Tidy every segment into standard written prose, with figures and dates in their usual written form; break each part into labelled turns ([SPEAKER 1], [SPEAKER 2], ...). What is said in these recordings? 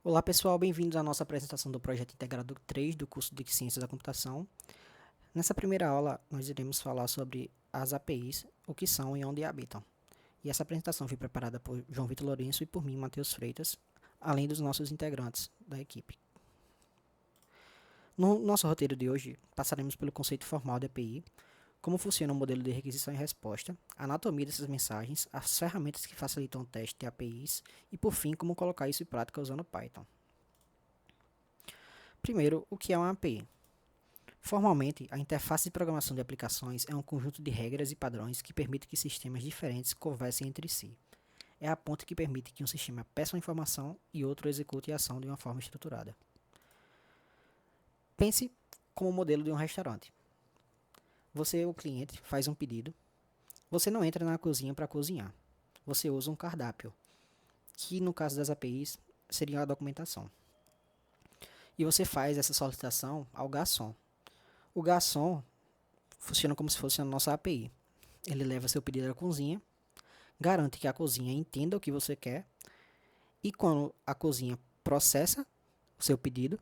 [SPEAKER 1] Olá pessoal, bem-vindos à nossa apresentação do projeto integrado 3 do curso de Ciências da Computação. Nessa primeira aula, nós iremos falar sobre as APIs, o que são e onde habitam. E essa apresentação foi preparada por João Vitor Lourenço e por mim, Matheus Freitas, além dos nossos integrantes da equipe. No nosso roteiro de hoje, passaremos pelo conceito formal de API, como funciona o modelo de requisição e resposta, a anatomia dessas mensagens, as ferramentas que facilitam o teste de APIs e, por fim, como colocar isso em prática usando Python. Primeiro, o que é uma API? Formalmente, a interface de programação de aplicações é um conjunto de regras e padrões que permite que sistemas diferentes conversem entre si. É a ponte que permite que um sistema peça uma informação e outro execute a ação de uma forma estruturada. Pense como o modelo de um restaurante. Você, o cliente, faz um pedido. Você não entra na cozinha para cozinhar. Você usa um cardápio, que no caso das APIs seria a documentação. E você faz essa solicitação ao garçom. O garçom funciona como se fosse a nossa API. Ele leva seu pedido à cozinha, garante que a cozinha entenda o que você quer e quando a cozinha processa o seu pedido,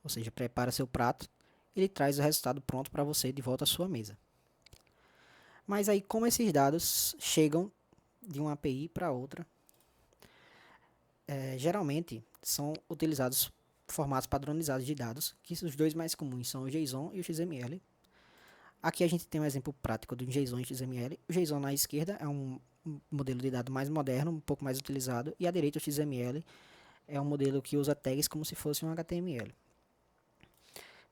[SPEAKER 1] ou seja, prepara seu prato, ele traz o resultado pronto para você de volta à sua mesa. Mas aí, como esses dados chegam de uma API para outra, geralmente são utilizados formatos padronizados de dados, que os dois mais comuns são o JSON e o XML. Aqui a gente tem um exemplo prático do JSON e XML. O JSON na esquerda é um modelo de dado mais moderno, um pouco mais utilizado, e à direita o XML é um modelo que usa tags como se fosse um HTML.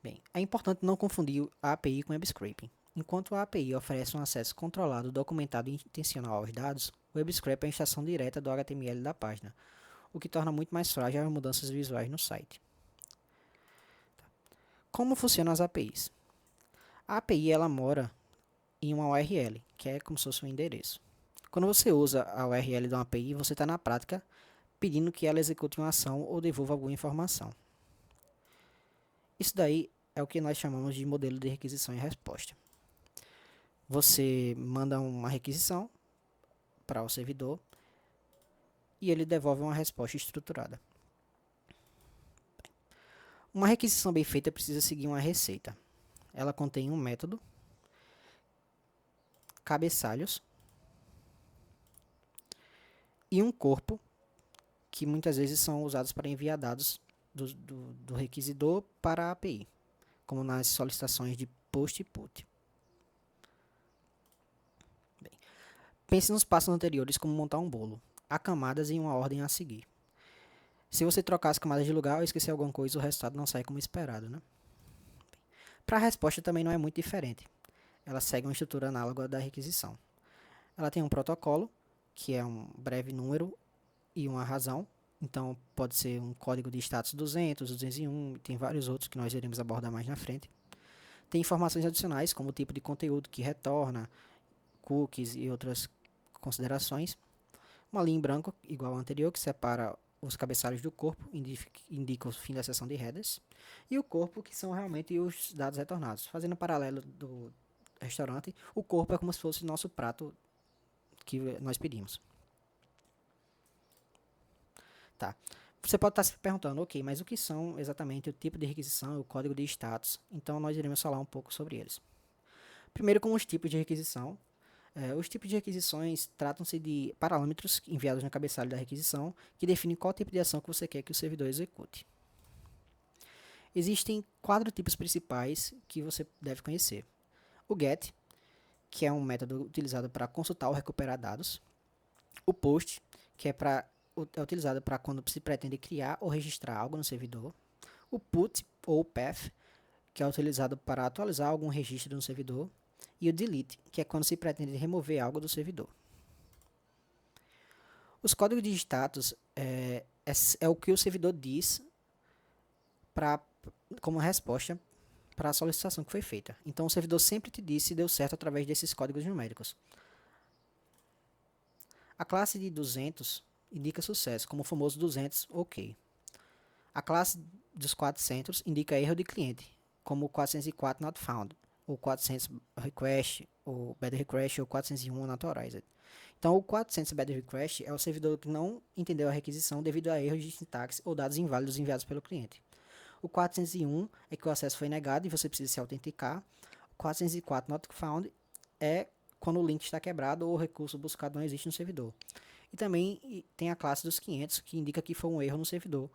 [SPEAKER 1] Bem, é importante não confundir a API com web scraping. Enquanto a API oferece um acesso controlado, documentado e intencional aos dados, o web scrape é a extração direta do HTML da página, o que torna muito mais frágil as mudanças visuais no site. Como funcionam as APIs? A API ela mora em uma URL, que é como se fosse um endereço. Quando você usa a URL de uma API, você está na prática pedindo que ela execute uma ação ou devolva alguma informação. Isso daí é o que nós chamamos de modelo de requisição e resposta. Você manda uma requisição para o servidor e ele devolve uma resposta estruturada. Uma requisição bem feita precisa seguir uma receita. Ela contém um método, cabeçalhos e um corpo que muitas vezes são usados para enviar dados do requisidor para a API, como nas solicitações de post e put. Bem, pense nos passos anteriores como montar um bolo. Há camadas em uma ordem a seguir. Se você trocar as camadas de lugar ou esquecer alguma coisa, o resultado não sai como esperado, né? Para a resposta também não é muito diferente. Ela segue uma estrutura análoga da requisição. Ela tem um protocolo, que é um breve número e uma razão. Então, pode ser um código de status 200, 201, e tem vários outros que nós iremos abordar mais na frente. Tem informações adicionais, como o tipo de conteúdo que retorna, cookies e outras considerações. Uma linha em branco, igual ao anterior, que separa os cabeçalhos do corpo, indica o fim da seção de headers. E o corpo, que são realmente os dados retornados. Fazendo um paralelo do restaurante, o corpo é como se fosse o nosso prato que nós pedimos. Tá. Você pode estar se perguntando, ok, mas o que são exatamente o tipo de requisição e o código de status? Então, nós iremos falar um pouco sobre eles. Primeiro, com os tipos de requisição. Os tipos de requisições tratam-se de parâmetros enviados no cabeçalho da requisição que definem qual tipo de ação que você quer que o servidor execute. Existem 4 tipos principais que você deve conhecer. O GET, que é um método utilizado para consultar ou recuperar dados. O POST, que é utilizado para quando se pretende criar ou registrar algo no servidor. O PUT, ou PATH, que é utilizado para atualizar algum registro no servidor. E o delete, que é quando se pretende remover algo do servidor. Os códigos de status é o que o servidor diz como resposta para a solicitação que foi feita. Então, o servidor sempre te diz se deu certo através desses códigos numéricos. A classe de 200 indica sucesso, como o famoso 200 OK. A classe dos 400 indica erro de cliente, como o 404 not found, ou 400 request, ou bad request, ou 401 unauthorized. Então, o 400 bad request é o servidor que não entendeu a requisição devido a erros de sintaxe ou dados inválidos enviados pelo cliente. O 401 é que o acesso foi negado e você precisa se autenticar. O 404 not found é quando o link está quebrado ou o recurso buscado não existe no servidor. E também tem a classe dos 500, que indica que foi um erro no servidor,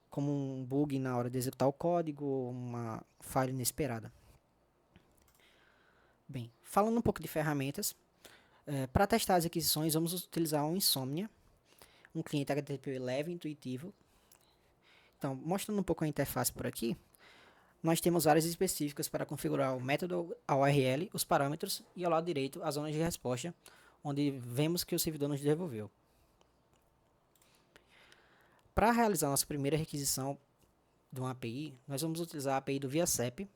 [SPEAKER 1] como um bug na hora de executar o código ou uma falha inesperada. Bem, falando um pouco de ferramentas, para testar as requisições, vamos utilizar o Insomnia, um cliente HTTP leve e intuitivo. Então, mostrando um pouco a interface por aqui, nós temos áreas específicas para configurar o método, a URL, os parâmetros e ao lado direito as zonas de resposta, onde vemos que o servidor nos devolveu. Para realizar nossa primeira requisição de uma API, nós vamos utilizar a API do ViaCep,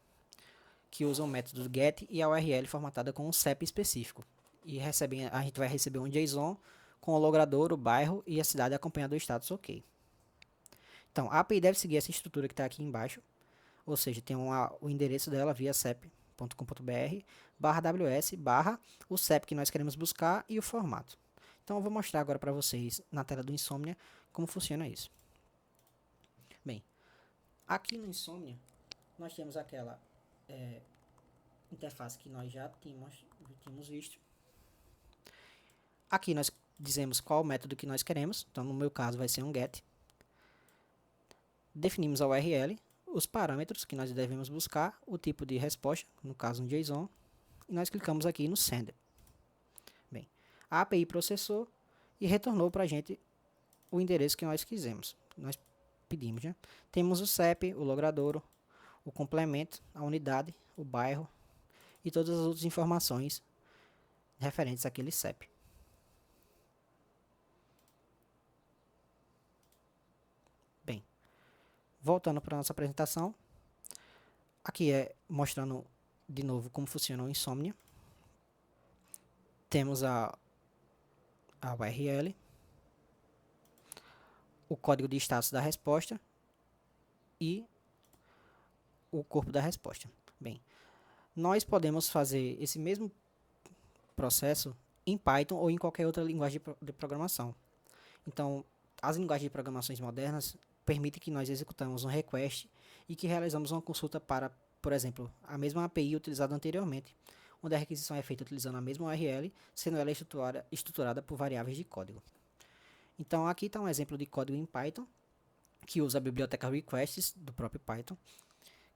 [SPEAKER 1] que usa o método get e a URL formatada com um CEP específico. E a gente vai receber um JSON com o logrador, o bairro e a cidade acompanhado do status OK. Então, a API deve seguir essa estrutura que está aqui embaixo, ou seja, tem o endereço dela viacep.com.br/ws/ o CEP que nós queremos buscar e o formato. Então, eu vou mostrar agora para vocês na tela do Insomnia como funciona isso. Bem, aqui no Insomnia, nós temos aquela interface que nós já tínhamos visto. Aqui nós dizemos qual o método que nós queremos. Então, no meu caso, vai ser um get. Definimos a URL, os parâmetros que nós devemos buscar, o tipo de resposta, no caso um JSON, e nós clicamos aqui no Send. Bem, a API processou e retornou para a gente o endereço que nós quisemos. Nós pedimos, né? Temos o CEP, o logradouro, o complemento, a unidade, o bairro e todas as outras informações referentes àquele CEP. Bem, voltando para a nossa apresentação, aqui é mostrando de novo como funciona o Insomnia. Temos a URL, o código de status da resposta e o corpo da resposta. Bem, nós podemos fazer esse mesmo processo em Python ou em qualquer outra linguagem de programação. Então, as linguagens de programações modernas permitem que nós executamos um request e que realizamos uma consulta para, por exemplo, a mesma API utilizada anteriormente, onde a requisição é feita utilizando a mesma URL, sendo ela estruturada por variáveis de código. Então, aqui está um exemplo de código em Python, que usa a biblioteca requests do próprio Python,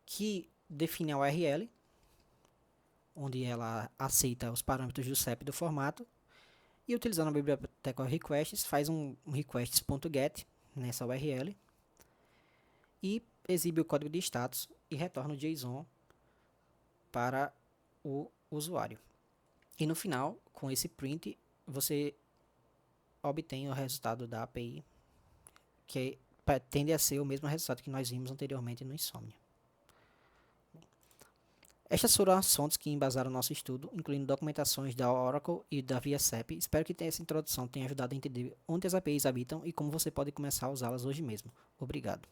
[SPEAKER 1] que define a URL, onde ela aceita os parâmetros do CEP do formato, e utilizando a biblioteca requests, faz um requests.get nessa URL, e exibe o código de status e retorna o JSON para o usuário. E no final, com esse print, você obtém o resultado da API, que tende a ser o mesmo resultado que nós vimos anteriormente no Insomnia. Estas foram as fontes que embasaram o nosso estudo, incluindo documentações da Oracle e da ViaCep. Espero que essa introdução tenha ajudado a entender onde as APIs habitam e como você pode começar a usá-las hoje mesmo. Obrigado.